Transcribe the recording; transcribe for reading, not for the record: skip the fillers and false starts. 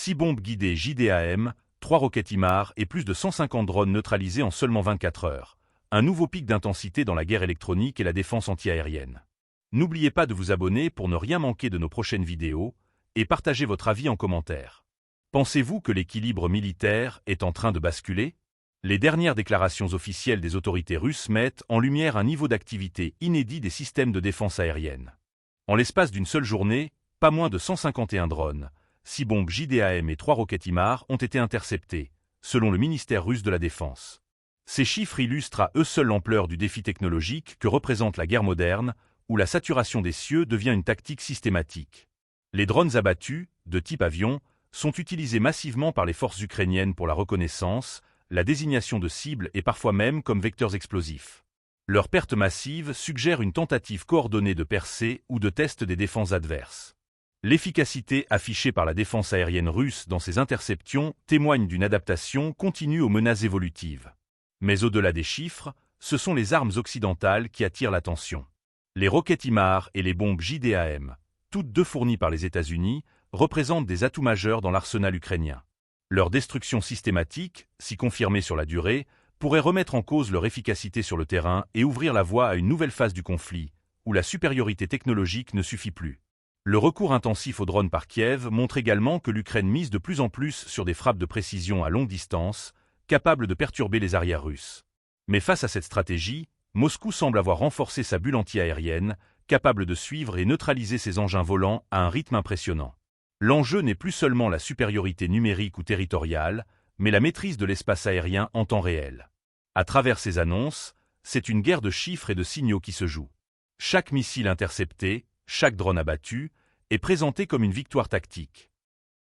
6 bombes guidées JDAM, 3 roquettes HIMARS et plus de 150 drones neutralisés en seulement 24 heures. Un nouveau pic d'intensité dans la guerre électronique et la défense antiaérienne. N'oubliez pas de vous abonner pour ne rien manquer de nos prochaines vidéos et partagez votre avis en commentaire. Pensez-vous que l'équilibre militaire est en train de basculer? Les dernières déclarations officielles des autorités russes mettent en lumière un niveau d'activité inédit des systèmes de défense aérienne. En l'espace d'une seule journée, pas moins de 151 drones, 6 bombes JDAM et 3 roquettes HIMARS ont été interceptées, selon le ministère russe de la Défense. Ces chiffres illustrent à eux seuls l'ampleur du défi technologique que représente la guerre moderne, où la saturation des cieux devient une tactique systématique. Les drones abattus, de type avion, sont utilisés massivement par les forces ukrainiennes pour la reconnaissance, la désignation de cibles et parfois même comme vecteurs explosifs. Leur perte massive suggère une tentative coordonnée de percée ou de test des défenses adverses. L'efficacité affichée par la défense aérienne russe dans ces interceptions témoigne d'une adaptation continue aux menaces évolutives. Mais au-delà des chiffres, ce sont les armes occidentales qui attirent l'attention. Les roquettes HIMARS et les bombes JDAM, toutes deux fournies par les États-Unis, représentent des atouts majeurs dans l'arsenal ukrainien. Leur destruction systématique, si confirmée sur la durée, pourrait remettre en cause leur efficacité sur le terrain et ouvrir la voie à une nouvelle phase du conflit, où la supériorité technologique ne suffit plus. Le recours intensif aux drones par Kiev montre également que l'Ukraine mise de plus en plus sur des frappes de précision à longue distance, capables de perturber les arrières russes. Mais face à cette stratégie, Moscou semble avoir renforcé sa bulle anti-aérienne, capable de suivre et neutraliser ses engins volants à un rythme impressionnant. L'enjeu n'est plus seulement la supériorité numérique ou territoriale, mais la maîtrise de l'espace aérien en temps réel. À travers ces annonces, c'est une guerre de chiffres et de signaux qui se joue. Chaque missile intercepté, chaque drone abattu, est présenté comme une victoire tactique.